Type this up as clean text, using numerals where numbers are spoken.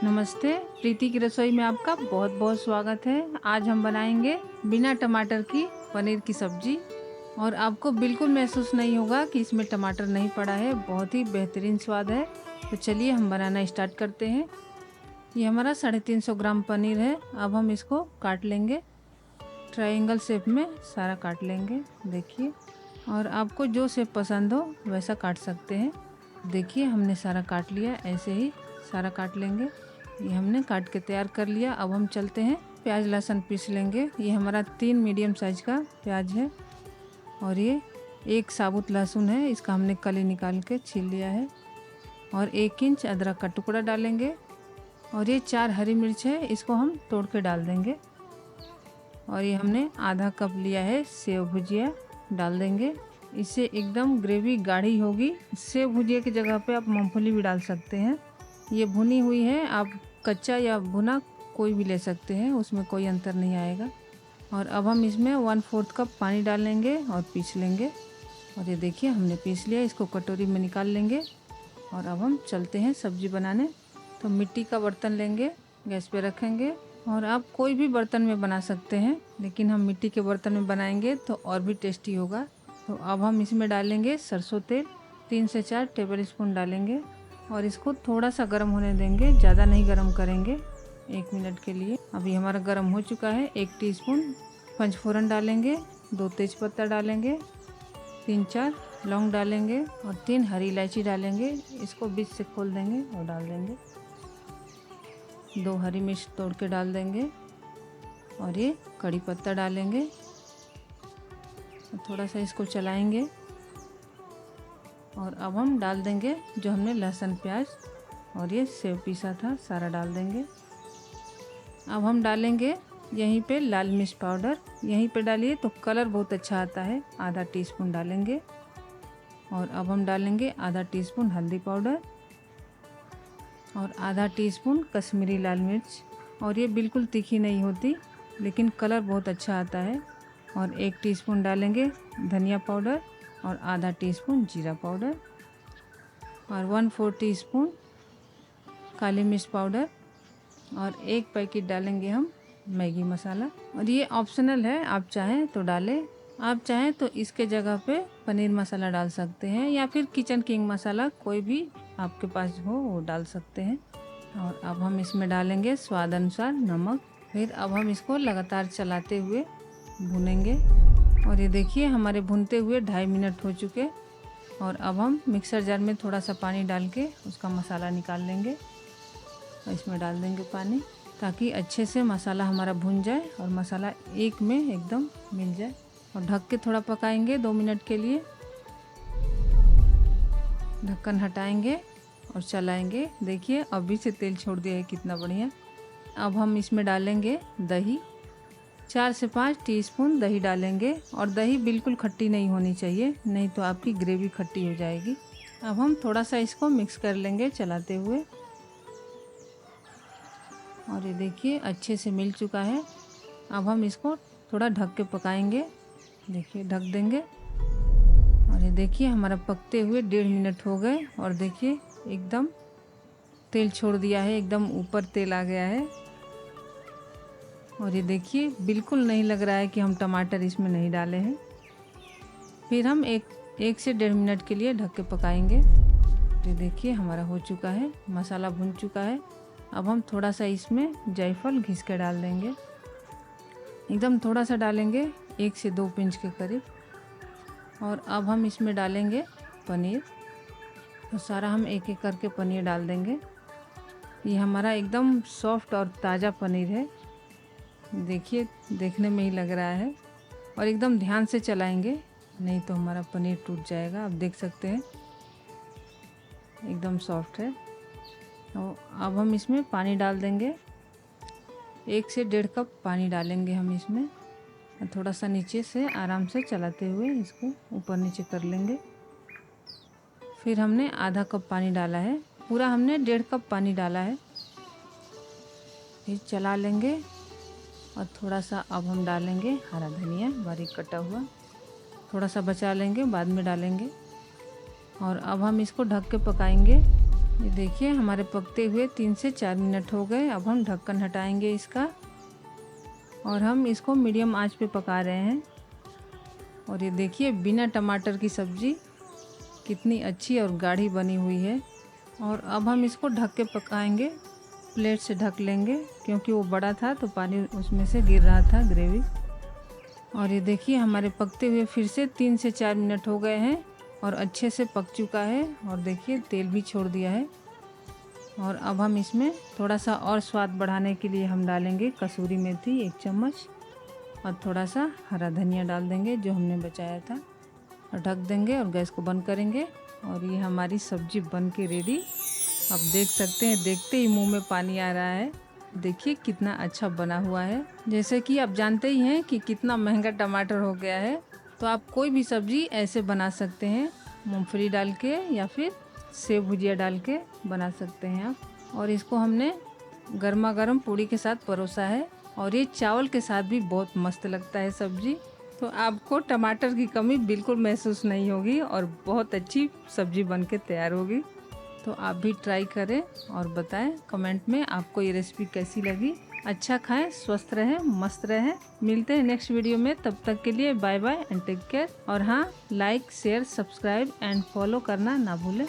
नमस्ते, प्रीति की रसोई में आपका बहुत बहुत स्वागत है। आज हम बनाएंगे बिना टमाटर की पनीर की सब्जी और आपको बिल्कुल महसूस नहीं होगा कि इसमें टमाटर नहीं पड़ा है। बहुत ही बेहतरीन स्वाद है। तो चलिए हम बनाना स्टार्ट करते हैं। ये हमारा 350 ग्राम पनीर है। अब हम इसको काट लेंगे, ट्रायंगल शेप में सारा काट लेंगे। देखिए, और आपको जो शेप पसंद हो वैसा काट सकते हैं। देखिए, हमने सारा काट लिया, ऐसे ही सारा काट लेंगे। ये हमने काट के तैयार कर लिया। अब हम चलते हैं, प्याज लहसुन पीस लेंगे। ये हमारा 3 मीडियम साइज का प्याज है और ये 1 साबुत लहसुन है, इसका हमने कली निकाल के छील लिया है। और 1 इंच अदरक का टुकड़ा डालेंगे और ये 4 हरी मिर्च है, इसको हम तोड़ के डाल देंगे। और ये हमने आधा कप लिया है सेव भुजिया, डाल देंगे। इससे एकदम ग्रेवी गाढ़ी होगी। सेव भुजिया की जगह पे आप मूंगफली भी डाल सकते हैं। ये भुनी हुई है, आप कच्चा या भुना कोई भी ले सकते हैं, उसमें कोई अंतर नहीं आएगा। और अब हम इसमें 1/4 कप पानी डालेंगे और पीस लेंगे। और ये देखिए, हमने पीस लिया, इसको कटोरी में निकाल लेंगे। और अब हम चलते हैं सब्जी बनाने। तो मिट्टी का बर्तन लेंगे, गैस पे रखेंगे। और आप कोई भी बर्तन में बना सकते हैं, लेकिन हम मिट्टी के बर्तन में बनाएंगे तो और भी टेस्टी होगा। तो अब हम इसमें डालेंगे सरसों तेल, 3 से 4 टेबल स्पून डालेंगे और इसको थोड़ा सा गर्म होने देंगे, ज़्यादा नहीं गर्म करेंगे, 1 मिनट के लिए। अभी हमारा गर्म हो चुका है। 1 टीस्पून पंचफोरन डालेंगे, 2 तेज़पत्ता डालेंगे, 3-4 लौंग डालेंगे और 3 हरी इलायची डालेंगे। इसको बीच से खोल देंगे और डाल देंगे। 2 हरी मिर्च तोड़ के डाल देंगे और ये कड़ी पत्ता डालेंगे। थोड़ा सा इसको चलाएंगे और अब हम डाल देंगे जो हमने लहसुन प्याज और ये सेव पीसा था, सारा डाल देंगे। अब हम डालेंगे यहीं पे लाल मिर्च पाउडर, यहीं पे डालिए तो कलर बहुत अच्छा आता है, आधा टीस्पून डालेंगे। और अब हम डालेंगे आधा टीस्पून हल्दी पाउडर और आधा टीस्पून कश्मीरी लाल मिर्च। और ये बिल्कुल तीखी नहीं होती, लेकिन कलर बहुत अच्छा आता है। और 1 टीस्पून डालेंगे धनिया पाउडर और आधा टीस्पून जीरा पाउडर और 1/4 टीस्पून काली मिर्च पाउडर और 1 पैकेट डालेंगे हम मैगी मसाला। और ये ऑप्शनल है, आप चाहें तो डालें, आप चाहें तो इसके जगह पे पनीर मसाला डाल सकते हैं या फिर किचन किंग मसाला कोई भी आपके पास हो वो डाल सकते हैं। और अब हम इसमें डालेंगे स्वाद अनुसार नमक। फिर अब हम इसको लगातार चलाते हुए भूनेंगे। और ये देखिए, हमारे भूनते हुए 2.5 मिनट हो चुके। और अब हम मिक्सर जार में थोड़ा सा पानी डाल के उसका मसाला निकाल लेंगे और इसमें डाल देंगे पानी, ताकि अच्छे से मसाला हमारा भुन जाए और मसाला एक में एकदम मिल जाए। और ढक के थोड़ा पकाएंगे 2 मिनट के लिए। ढक्कन हटाएंगे और चलाएंगे। देखिए, अभी से तेल छोड़ दिया है, कितना बढ़िया। अब हम इसमें डालेंगे दही, 4 से 5 टीस्पून दही डालेंगे। और दही बिल्कुल खट्टी नहीं होनी चाहिए, नहीं तो आपकी ग्रेवी खट्टी हो जाएगी। अब हम थोड़ा सा इसको मिक्स कर लेंगे चलाते हुए। और ये देखिए, अच्छे से मिल चुका है। अब हम इसको थोड़ा ढक के पकाएंगे। देखिए, ढक देंगे। और ये देखिए, हमारा पकते हुए 1.5 मिनट हो गए। और देखिए, एकदम तेल छोड़ दिया है, एकदम ऊपर तेल आ गया है। और ये देखिए, बिल्कुल नहीं लग रहा है कि हम टमाटर इसमें नहीं डाले हैं। फिर हम एक से 1.5 मिनट के लिए ढक के पकाएंगे। ये देखिए, हमारा हो चुका है, मसाला भुन चुका है। अब हम थोड़ा सा इसमें जायफल घिस के डाल देंगे, एकदम थोड़ा सा डालेंगे, 1 से 2 पिंच के करीब। और अब हम इसमें डालेंगे पनीर। तो सारा हम एक एक करके पनीर डाल देंगे। ये हमारा एकदम सॉफ्ट और ताज़ा पनीर है। देखिए, देखने में ही लग रहा है। और एकदम ध्यान से चलाएंगे, नहीं तो हमारा पनीर टूट जाएगा। आप देख सकते हैं, एकदम सॉफ्ट है। तो अब हम इसमें पानी डाल देंगे, 1 से 1.5 कप पानी डालेंगे हम इसमें। थोड़ा सा नीचे से आराम से चलाते हुए इसको ऊपर नीचे कर लेंगे। फिर हमने आधा कप पानी डाला है, पूरा हमने 1.5 कप पानी डाला है। फिर चला लेंगे और थोड़ा सा अब हम डालेंगे हरा धनिया बारीक कटा हुआ, थोड़ा सा बचा लेंगे, बाद में डालेंगे। और अब हम इसको ढक के पकाएंगे ये देखिए हमारे पकते हुए 3 से 4 मिनट हो गए। अब हम ढक्कन हटाएंगे इसका और हम इसको मीडियम आंच पे पका रहे हैं। और ये देखिए बिना टमाटर की सब्ज़ी कितनी अच्छी और गाढ़ी बनी हुई है। और अब हम इसको ढक के पकाएंगे, प्लेट से ढक लेंगे क्योंकि वो बड़ा था तो पानी उसमें से गिर रहा था ग्रेवी। और ये देखिए हमारे पकते हुए फिर से 3 से 4 मिनट हो गए हैं और अच्छे से पक चुका है। और देखिए तेल भी छोड़ दिया है। और अब हम इसमें थोड़ा सा और स्वाद बढ़ाने के लिए हम डालेंगे कसूरी मेथी 1 चम्मच और थोड़ा सा हरा धनिया डाल देंगे जो हमने बचाया था। और ढक देंगे और गैस को बंद करेंगे। और ये हमारी सब्जी बन के रेडी। आप देख सकते हैं, देखते ही मुंह में पानी आ रहा है। देखिए कितना अच्छा बना हुआ है। जैसे कि आप जानते ही हैं कि कितना महंगा टमाटर हो गया है, तो आप कोई भी सब्जी ऐसे बना सकते हैं, मूंगफली डाल के या फिर सेव भुजिया डाल के बना सकते हैं आप। और इसको हमने गर्मा गर्म पूड़ी के साथ परोसा है और ये चावल के साथ भी बहुत मस्त लगता है सब्जी। तो आपको टमाटर की कमी बिल्कुल महसूस नहीं होगी और बहुत अच्छी सब्जी बन के तैयार होगी। तो आप भी ट्राई करें और बताएं कमेंट में आपको ये रेसिपी कैसी लगी। अच्छा खाएं, स्वस्थ रहें, मस्त रहें। मिलते हैं नेक्स्ट वीडियो में, तब तक के लिए bye bye and take care. और हाँ, like share subscribe and follow करना ना भूलें।